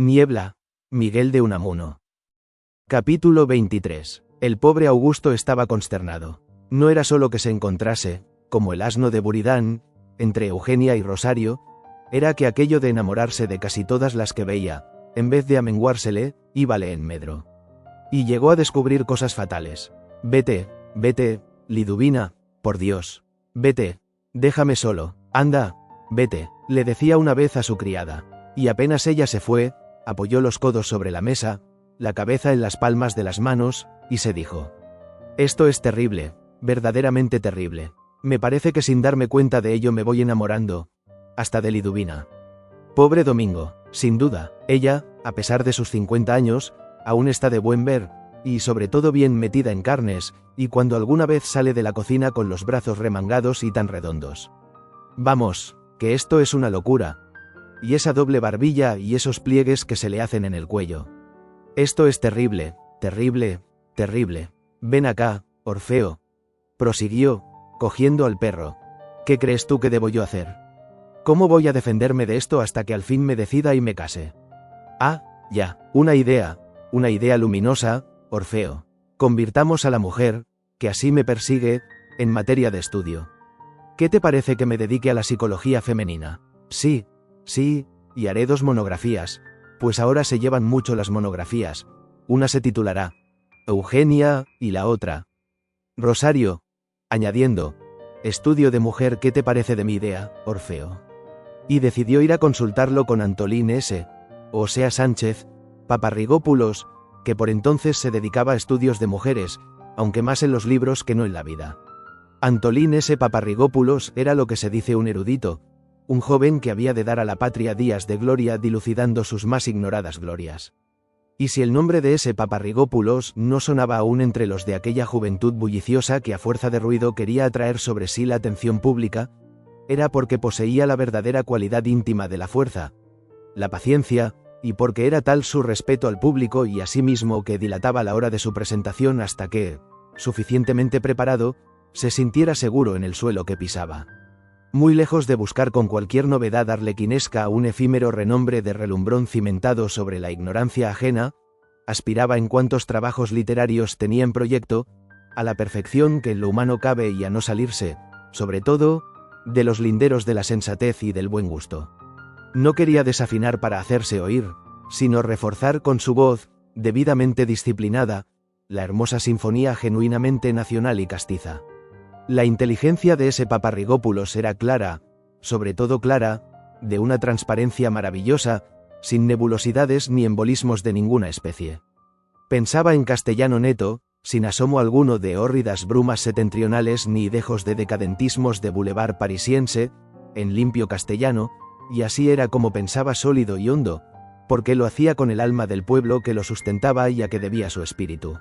Niebla, Miguel de Unamuno. Capítulo 23. El pobre Augusto estaba consternado. No era solo que se encontrase, como el asno de Buridán, entre Eugenia y Rosario, era que aquello de enamorarse de casi todas las que veía, en vez de amenguársele, íbale en medro. Y llegó a descubrir cosas fatales. Vete, Liduvina, por Dios. Vete, déjame solo, anda, vete, le decía una vez a su criada. Y apenas ella se fue, apoyó los codos sobre la mesa, la cabeza en las palmas de las manos, y se dijo: esto es terrible, verdaderamente terrible. Me parece que sin darme cuenta de ello me voy enamorando, hasta de Liduvina. Pobre Domingo, sin duda, ella, a pesar de sus 50 años, aún está de buen ver, y sobre todo bien metida en carnes, y cuando alguna vez sale de la cocina con los brazos remangados y tan redondos. Vamos, que esto es una locura. Y esa doble barbilla y esos pliegues que se le hacen en el cuello. Esto es terrible, terrible, terrible. Ven acá, Orfeo, prosiguió, cogiendo al perro. ¿Qué crees tú que debo yo hacer? ¿Cómo voy a defenderme de esto hasta que al fin me decida y me case? Ah, ya, una idea luminosa, Orfeo. Convirtamos a la mujer, que así me persigue, en materia de estudio. ¿Qué te parece que me dedique a la psicología femenina? Sí, y haré 2 monografías, pues ahora se llevan mucho las monografías. Una se titulará Eugenia, y la otra Rosario, añadiendo: estudio de mujer. ¿Qué te parece de mi idea, Orfeo? Y decidió ir a consultarlo con Antolín S., o sea Sánchez, Paparrigópulos, que por entonces se dedicaba a estudios de mujeres, aunque más en los libros que no en la vida. Antolín S. Paparrigópulos era lo que se dice un erudito, un joven que había de dar a la patria días de gloria dilucidando sus más ignoradas glorias. Y si el nombre de ese Paparrigópulos no sonaba aún entre los de aquella juventud bulliciosa que a fuerza de ruido quería atraer sobre sí la atención pública, era porque poseía la verdadera cualidad íntima de la fuerza, la paciencia, y porque era tal su respeto al público y a sí mismo que dilataba la hora de su presentación hasta que, suficientemente preparado, se sintiera seguro en el suelo que pisaba. Muy lejos de buscar con cualquier novedad arlequinesca un efímero renombre de relumbrón cimentado sobre la ignorancia ajena, aspiraba en cuantos trabajos literarios tenía en proyecto, a la perfección que en lo humano cabe y a no salirse, sobre todo, de los linderos de la sensatez y del buen gusto. No quería desafinar para hacerse oír, sino reforzar con su voz, debidamente disciplinada, la hermosa sinfonía genuinamente nacional y castiza. La inteligencia de ese Paparrigópulos era clara, sobre todo clara, de una transparencia maravillosa, sin nebulosidades ni embolismos de ninguna especie. Pensaba en castellano neto, sin asomo alguno de hórridas brumas setentrionales ni dejos de decadentismos de boulevard parisiense, en limpio castellano, y así era como pensaba sólido y hondo, porque lo hacía con el alma del pueblo que lo sustentaba y a que debía su espíritu.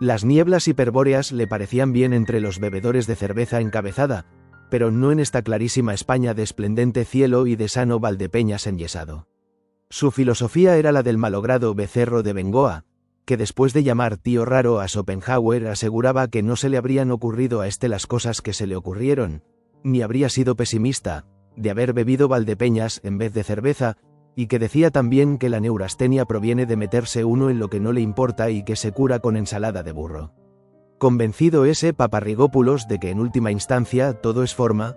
Las nieblas hiperbóreas le parecían bien entre los bebedores de cerveza encabezada, pero no en esta clarísima España de esplendente cielo y de sano Valdepeñas enyesado. Su filosofía era la del malogrado Becerro de Bengoa, que después de llamar tío raro a Schopenhauer aseguraba que no se le habrían ocurrido a éste las cosas que se le ocurrieron, ni habría sido pesimista, de haber bebido Valdepeñas en vez de cerveza, y que decía también que la neurastenia proviene de meterse uno en lo que no le importa y que se cura con ensalada de burro. Convencido ese Paparrigópulos de que en última instancia todo es forma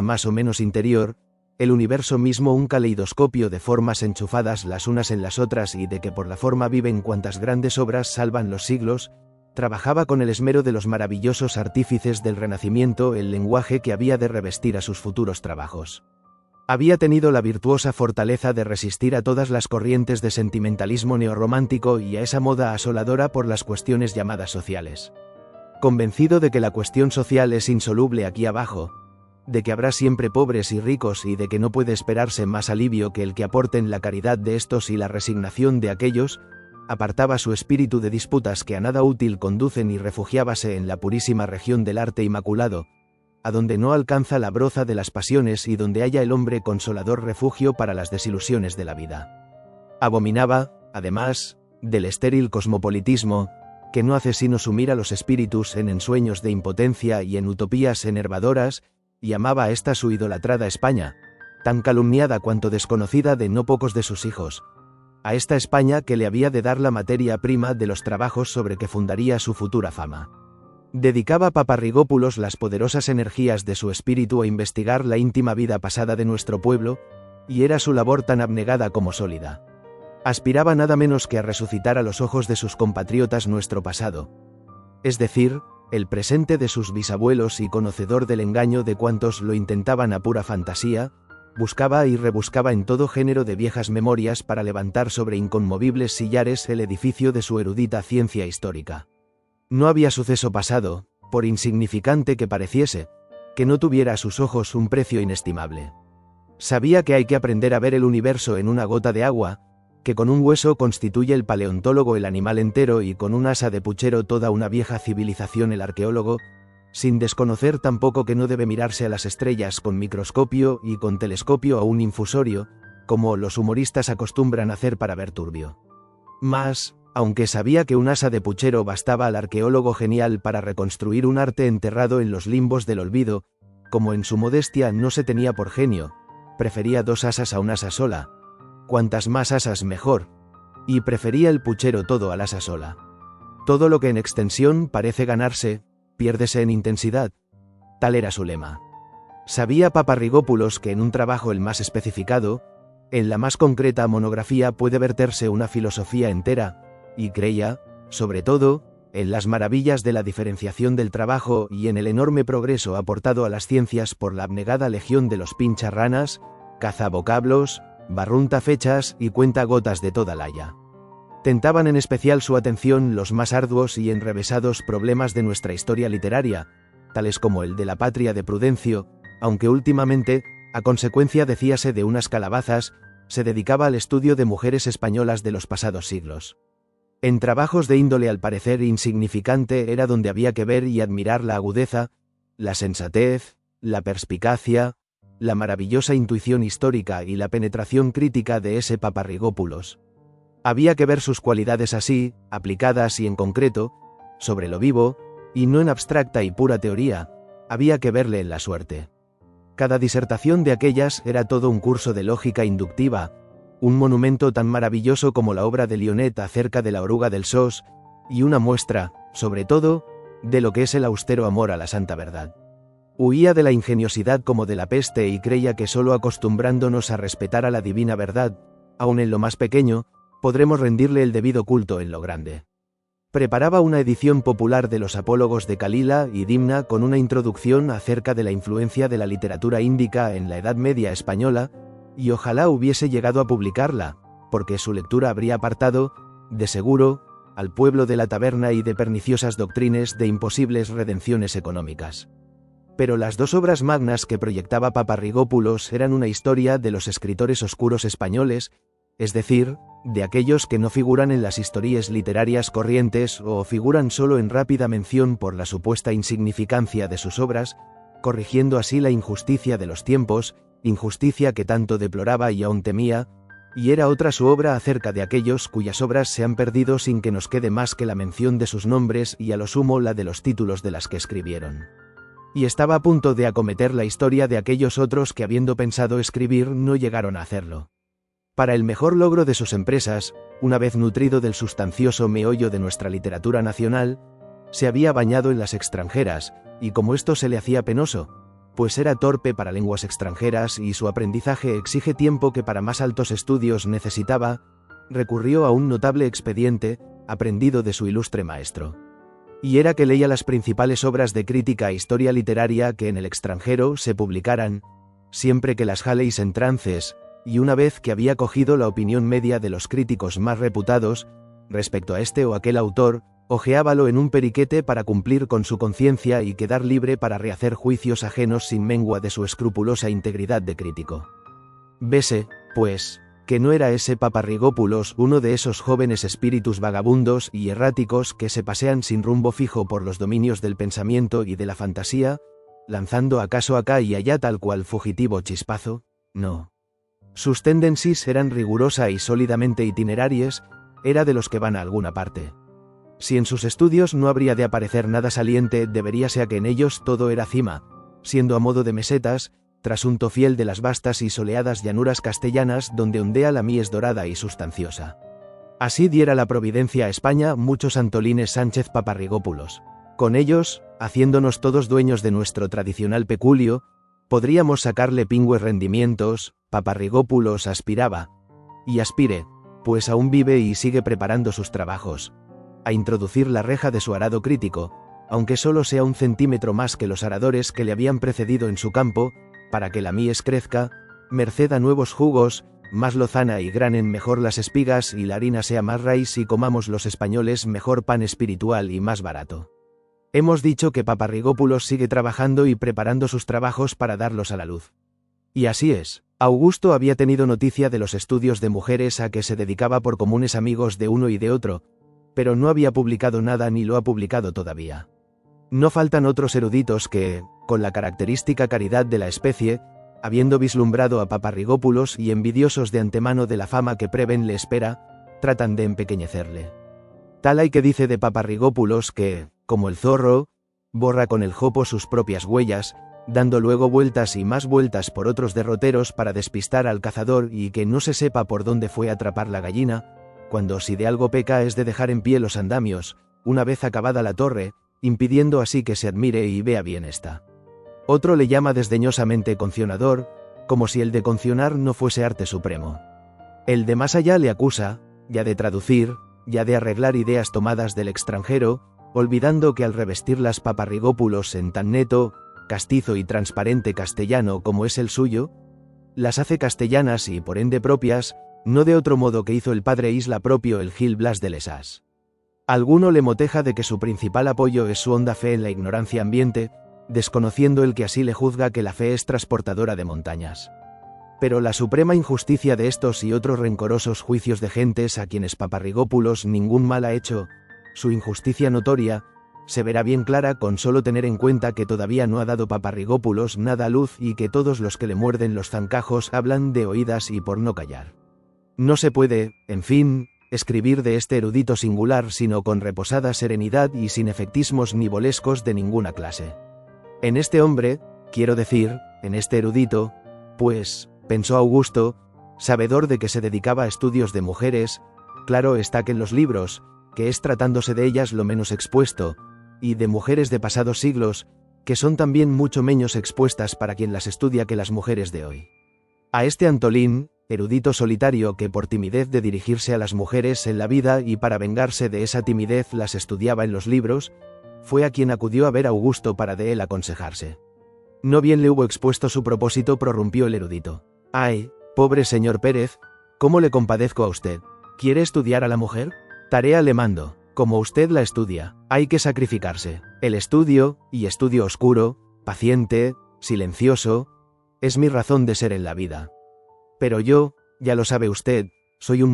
más o menos interior, el universo mismo un caleidoscopio de formas enchufadas las unas en las otras y de que por la forma viven cuantas grandes obras salvan los siglos, trabajaba con el esmero de los maravillosos artífices del Renacimiento el lenguaje que había de revestir a sus futuros trabajos. Había tenido la virtuosa fortaleza de resistir a todas las corrientes de sentimentalismo neorromántico y a esa moda asoladora por las cuestiones llamadas sociales. Convencido de que la cuestión social es insoluble aquí abajo, de que habrá siempre pobres y ricos y de que no puede esperarse más alivio que el que aporten la caridad de estos y la resignación de aquellos, apartaba su espíritu de disputas que a nada útil conducen y refugiábase en la purísima región del arte inmaculado, a donde no alcanza la broza de las pasiones y donde halla el hombre consolador refugio para las desilusiones de la vida. Abominaba, además, del estéril cosmopolitismo, que no hace sino sumir a los espíritus en ensueños de impotencia y en utopías enervadoras, y amaba a esta su idolatrada España, tan calumniada cuanto desconocida de no pocos de sus hijos, a esta España que le había de dar la materia prima de los trabajos sobre que fundaría su futura fama. Dedicaba Paparrigópulos las poderosas energías de su espíritu a investigar la íntima vida pasada de nuestro pueblo, y era su labor tan abnegada como sólida. Aspiraba nada menos que a resucitar a los ojos de sus compatriotas nuestro pasado, es decir, el presente de sus bisabuelos, y conocedor del engaño de cuantos lo intentaban a pura fantasía, buscaba y rebuscaba en todo género de viejas memorias para levantar sobre inconmovibles sillares el edificio de su erudita ciencia histórica. No había suceso pasado, por insignificante que pareciese, que no tuviera a sus ojos un precio inestimable. Sabía que hay que aprender a ver el universo en una gota de agua, que con un hueso constituye el paleontólogo el animal entero y con un asa de puchero toda una vieja civilización el arqueólogo, sin desconocer tampoco que no debe mirarse a las estrellas con microscopio y con telescopio a un infusorio, como los humoristas acostumbran hacer para ver turbio. Mas, aunque sabía que un asa de puchero bastaba al arqueólogo genial para reconstruir un arte enterrado en los limbos del olvido, como en su modestia no se tenía por genio, prefería 2 asas a un asa sola, cuantas más asas mejor, y prefería el puchero todo al asa sola. Todo lo que en extensión parece ganarse, piérdese en intensidad. Tal era su lema. Sabía Paparrigópulos que en un trabajo el más especificado, en la más concreta monografía puede verterse una filosofía entera, y creía, sobre todo, en las maravillas de la diferenciación del trabajo y en el enorme progreso aportado a las ciencias por la abnegada legión de los pincharranas, cazavocablos, barruntafechas y cuentagotas de toda laya. Tentaban en especial su atención los más arduos y enrevesados problemas de nuestra historia literaria, tales como el de la patria de Prudencio, aunque últimamente, a consecuencia decíase de unas calabazas, se dedicaba al estudio de mujeres españolas de los pasados siglos. En trabajos de índole al parecer insignificante era donde había que ver y admirar la agudeza, la sensatez, la perspicacia, la maravillosa intuición histórica y la penetración crítica de ese Paparrigópulos. Había que ver sus cualidades así, aplicadas y en concreto, sobre lo vivo, y no en abstracta y pura teoría, había que verle en la suerte. Cada disertación de aquellas era todo un curso de lógica inductiva, un monumento tan maravilloso como la obra de Lionet acerca de la oruga del Sos, y una muestra, sobre todo, de lo que es el austero amor a la santa verdad. Huía de la ingeniosidad como de la peste y creía que solo acostumbrándonos a respetar a la divina verdad, aun en lo más pequeño, podremos rendirle el debido culto en lo grande. Preparaba una edición popular de los apólogos de Calila y Dimna con una introducción acerca de la influencia de la literatura índica en la Edad Media española, y ojalá hubiese llegado a publicarla, porque su lectura habría apartado, de seguro, al pueblo de la taberna y de perniciosas doctrines de imposibles redenciones económicas. Pero las 2 obras magnas que proyectaba Paparrigópulos eran una historia de los escritores oscuros españoles, es decir, de aquellos que no figuran en las historias literarias corrientes o figuran solo en rápida mención por la supuesta insignificancia de sus obras, corrigiendo así la injusticia de los tiempos, injusticia que tanto deploraba y aún temía, y era otra su obra acerca de aquellos cuyas obras se han perdido sin que nos quede más que la mención de sus nombres y a lo sumo la de los títulos de las que escribieron. Y estaba a punto de acometer la historia de aquellos otros que habiendo pensado escribir no llegaron a hacerlo. Para el mejor logro de sus empresas, una vez nutrido del sustancioso meollo de nuestra literatura nacional, se había bañado en las extranjeras, y como esto se le hacía penoso, pues era torpe para lenguas extranjeras y su aprendizaje exige tiempo que para más altos estudios necesitaba, recurrió a un notable expediente, aprendido de su ilustre maestro. Y era que leía las principales obras de crítica e historia literaria que en el extranjero se publicaran, siempre que las jaleis en trances, y una vez que había cogido la opinión media de los críticos más reputados, respecto a este o aquel autor, hojeábalo en un periquete para cumplir con su conciencia y quedar libre para rehacer juicios ajenos sin mengua de su escrupulosa integridad de crítico. Vese, pues, que no era ese Paparrigópulos uno de esos jóvenes espíritus vagabundos y erráticos que se pasean sin rumbo fijo por los dominios del pensamiento y de la fantasía, lanzando acaso acá y allá tal cual fugitivo chispazo, no. Sus tendencies eran rigurosa y sólidamente itinerarias, era de los que van a alguna parte. Si en sus estudios no habría de aparecer nada saliente, deberíase a que en ellos todo era cima, siendo a modo de mesetas, trasunto fiel de las vastas y soleadas llanuras castellanas donde ondea la mies dorada y sustanciosa. Así diera la providencia a España muchos Antolines Sánchez Paparrigópulos. Con ellos, haciéndonos todos dueños de nuestro tradicional peculio, podríamos sacarle pingües rendimientos. Paparrigópulos aspiraba, y aspire, pues aún vive y sigue preparando sus trabajos, a introducir la reja de su arado crítico, aunque solo sea 1 centímetro más que los aradores que le habían precedido en su campo, para que la mies crezca, merced a nuevos jugos, más lozana y granen mejor las espigas y la harina sea más raíz y comamos los españoles mejor pan espiritual y más barato. Hemos dicho que Paparrigópulos sigue trabajando y preparando sus trabajos para darlos a la luz. Y así es. Augusto había tenido noticia de los estudios de mujeres a que se dedicaba por comunes amigos de uno y de otro, pero no había publicado nada ni lo ha publicado todavía. No faltan otros eruditos que, con la característica caridad de la especie, habiendo vislumbrado a Paparrigópulos y envidiosos de antemano de la fama que Preven le espera, tratan de empequeñecerle. Tal hay que dice de Paparrigópulos que, como el zorro, borra con el jopo sus propias huellas, dando luego vueltas y más vueltas por otros derroteros para despistar al cazador y que no se sepa por dónde fue a atrapar la gallina, cuando si de algo peca es de dejar en pie los andamios, una vez acabada la torre, impidiendo así que se admire y vea bien esta. Otro le llama desdeñosamente concionador, como si el de concionar no fuese arte supremo. El de más allá le acusa, ya de traducir, ya de arreglar ideas tomadas del extranjero, olvidando que al revestirlas Paparrigópulos en tan neto, castizo y transparente castellano como es el suyo, las hace castellanas y por ende propias, no de otro modo que hizo el padre Isla propio el Gil Blas de Lesas. Alguno le moteja de que su principal apoyo es su honda fe en la ignorancia ambiente, desconociendo el que así le juzga que la fe es transportadora de montañas. Pero la suprema injusticia de estos y otros rencorosos juicios de gentes a quienes Paparrigópulos ningún mal ha hecho, su injusticia notoria, se verá bien clara con solo tener en cuenta que todavía no ha dado Paparrigópulos nada a luz y que todos los que le muerden los zancajos hablan de oídas y por no callar. No se puede, en fin, escribir de este erudito singular sino con reposada serenidad y sin efectismos nivolescos de ninguna clase. En este hombre, quiero decir, en este erudito, pues, pensó Augusto, sabedor de que se dedicaba a estudios de mujeres, claro está que en los libros, que es tratándose de ellas lo menos expuesto, y de mujeres de pasados siglos, que son también mucho menos expuestas para quien las estudia que las mujeres de hoy. A este Antolín, erudito solitario que por timidez de dirigirse a las mujeres en la vida y para vengarse de esa timidez las estudiaba en los libros, fue a quien acudió a ver Augusto para de él aconsejarse. No bien le hubo expuesto su propósito, prorrumpió el erudito. «Ay, pobre señor Pérez, ¿cómo le compadezco a usted? ¿Quiere estudiar a la mujer? Tarea le mando. Como usted la estudia, hay que sacrificarse. El estudio, y estudio oscuro, paciente, silencioso, es mi razón de ser en la vida. Pero yo, ya lo sabe usted, soy un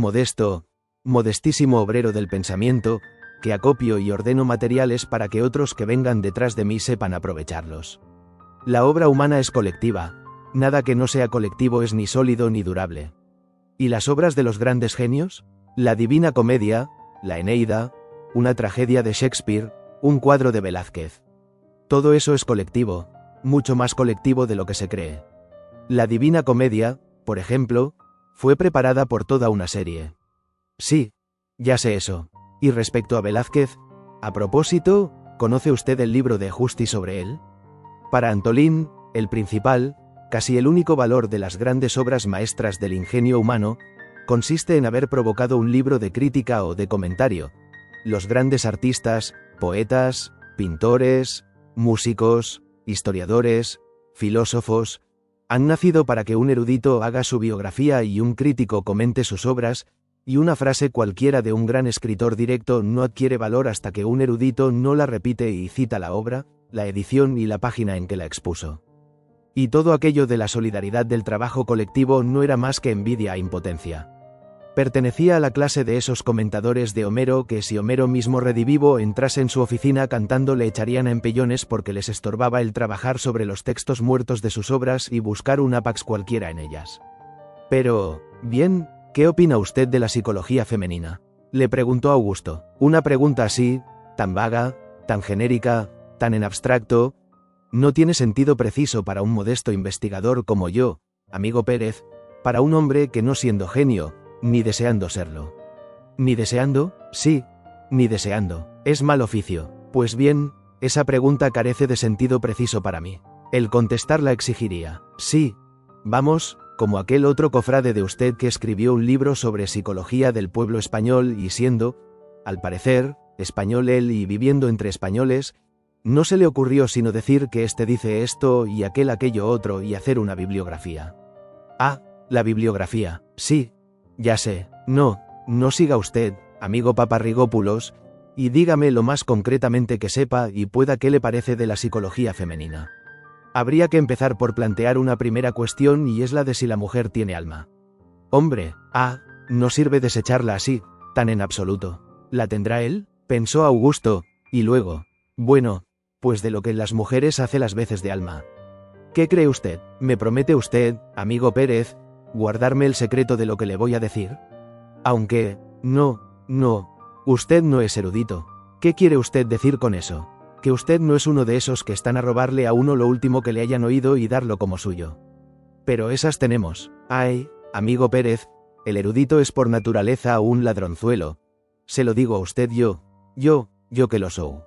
modestísimo obrero del pensamiento, que acopio y ordeno materiales para que otros que vengan detrás de mí sepan aprovecharlos. La obra humana es colectiva, nada que no sea colectivo es ni sólido ni durable. ¿Y las obras de los grandes genios? La Divina Comedia, la Eneida, una tragedia de Shakespeare, un cuadro de Velázquez. Todo eso es colectivo, mucho más colectivo de lo que se cree. La Divina Comedia, por ejemplo, fue preparada por toda una serie. Sí, ya sé eso. Y respecto a Velázquez, a propósito, ¿conoce usted el libro de Justi sobre él? Para Antolín, el principal, casi el único valor de las grandes obras maestras del ingenio humano, consiste en haber provocado un libro de crítica o de comentario. Los grandes artistas, poetas, pintores, músicos, historiadores, filósofos, han nacido para que un erudito haga su biografía y un crítico comente sus obras, y una frase cualquiera de un gran escritor directo no adquiere valor hasta que un erudito no la repite y cita la obra, la edición y la página en que la expuso. Y todo aquello de la solidaridad del trabajo colectivo no era más que envidia e impotencia. Pertenecía a la clase de esos comentadores de Homero que si Homero mismo redivivo entrase en su oficina cantando le echarían a empellones porque les estorbaba el trabajar sobre los textos muertos de sus obras y buscar un ápax cualquiera en ellas. Pero, bien, ¿qué opina usted de la psicología femenina?, le preguntó Augusto. Una pregunta así, tan vaga, tan genérica, tan en abstracto, No tiene sentido preciso para un modesto investigador como yo, amigo Pérez, para un hombre que no siendo genio, ni deseando serlo. ¿Ni deseando? Sí, ni deseando. Es mal oficio. Pues bien, esa pregunta carece de sentido preciso para mí. El contestarla exigiría, sí, vamos, como aquel otro cofrade de usted que escribió un libro sobre psicología del pueblo español y siendo, al parecer, español él y viviendo entre españoles, no se le ocurrió sino decir que éste dice esto y aquel aquello otro y hacer una bibliografía. Ah, la bibliografía, sí, ya sé, no siga usted, amigo Paparrigópulos, y dígame lo más concretamente que sepa y pueda qué le parece de la psicología femenina. Habría que empezar por plantear una primera cuestión y es la de si la mujer tiene alma. Hombre, no sirve desecharla así, tan en absoluto. ¿La tendrá él? Pensó Augusto, y luego, bueno, pues de lo que las mujeres hace las veces de alma. ¿Qué cree usted? ¿Me promete usted, amigo Pérez, guardarme el secreto de lo que le voy a decir? Aunque, no, usted no es erudito. ¿Qué quiere usted decir con eso? Que usted no es uno de esos que están a robarle a uno lo último que le hayan oído y darlo como suyo. Pero esas tenemos. Ay, amigo Pérez, el erudito es por naturaleza un ladronzuelo. Se lo digo a usted yo que lo soy.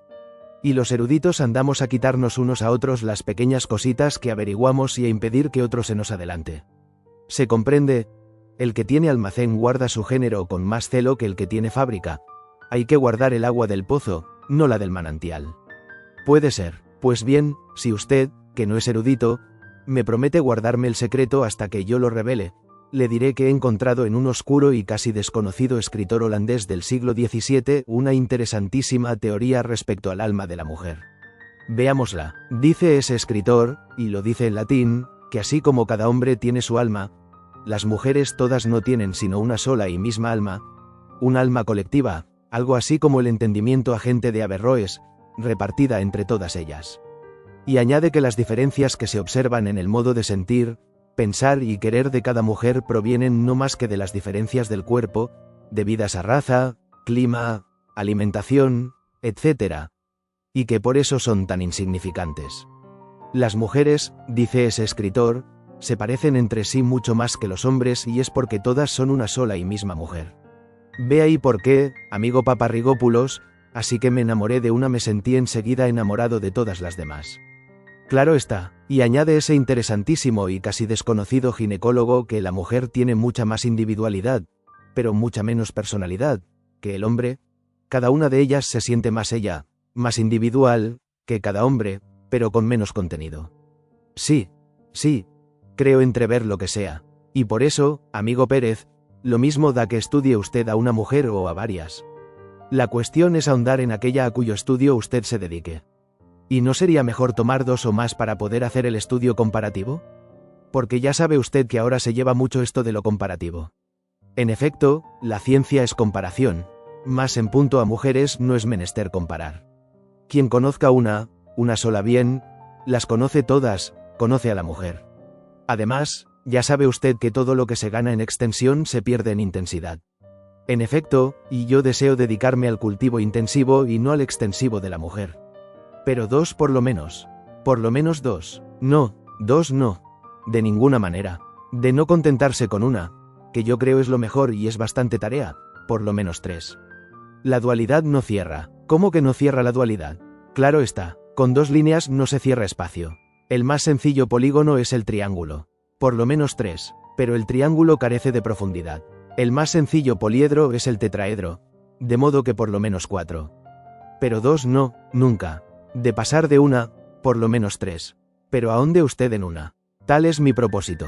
Y los eruditos andamos a quitarnos unos a otros las pequeñas cositas que averiguamos y a impedir que otro se nos adelante. ¿Se comprende? El que tiene almacén guarda su género con más celo que el que tiene fábrica. Hay que guardar el agua del pozo, no la del manantial. Puede ser. Pues bien, si usted, que no es erudito, me promete guardarme el secreto hasta que yo lo revele, le diré que he encontrado en un oscuro y casi desconocido escritor holandés del siglo XVII una interesantísima teoría respecto al alma de la mujer. Veámosla. Dice ese escritor, y lo dice en latín, que así como cada hombre tiene su alma, las mujeres todas no tienen sino una sola y misma alma, un alma colectiva, algo así como el entendimiento agente de Averroes, repartida entre todas ellas. Y añade que las diferencias que se observan en el modo de sentir, pensar y querer de cada mujer provienen no más que de las diferencias del cuerpo, debidas a raza, clima, alimentación, etc., y que por eso son tan insignificantes. Las mujeres, dice ese escritor, se parecen entre sí mucho más que los hombres y es porque todas son una sola y misma mujer. Ve ahí por qué, amigo Paparrigópulos, así que me enamoré de una me sentí enseguida enamorado de todas las demás. Claro está, y añade ese interesantísimo y casi desconocido ginecólogo que la mujer tiene mucha más individualidad, pero mucha menos personalidad, que el hombre. Cada una de ellas se siente más ella, más individual, que cada hombre, pero con menos contenido. Sí, creo entrever lo que sea, y por eso, amigo Pérez, lo mismo da que estudie usted a una mujer o a varias. La cuestión es ahondar en aquella a cuyo estudio usted se dedique. ¿Y no sería mejor tomar dos o más para poder hacer el estudio comparativo? Porque ya sabe usted que ahora se lleva mucho esto de lo comparativo. En efecto, la ciencia es comparación, mas en punto a mujeres no es menester comparar. Quien conozca una sola bien, las conoce todas, conoce a la mujer. Además, ya sabe usted que todo lo que se gana en extensión se pierde en intensidad. En efecto, y yo deseo dedicarme al cultivo intensivo y no al extensivo de la mujer. Pero dos por lo menos dos. No, dos no. De ninguna manera. De no contentarse con una, que yo creo es lo mejor y es bastante tarea, por lo menos tres. La dualidad no cierra. ¿Cómo que no cierra la dualidad? Claro está, con dos líneas no se cierra espacio. El más sencillo polígono es el triángulo. Por lo menos tres, pero el triángulo carece de profundidad. El más sencillo poliedro es el tetraedro, de modo que por lo menos 4. Pero 2 no, nunca. De pasar de una, por lo menos 3. Pero ahonde usted en una. Tal es mi propósito.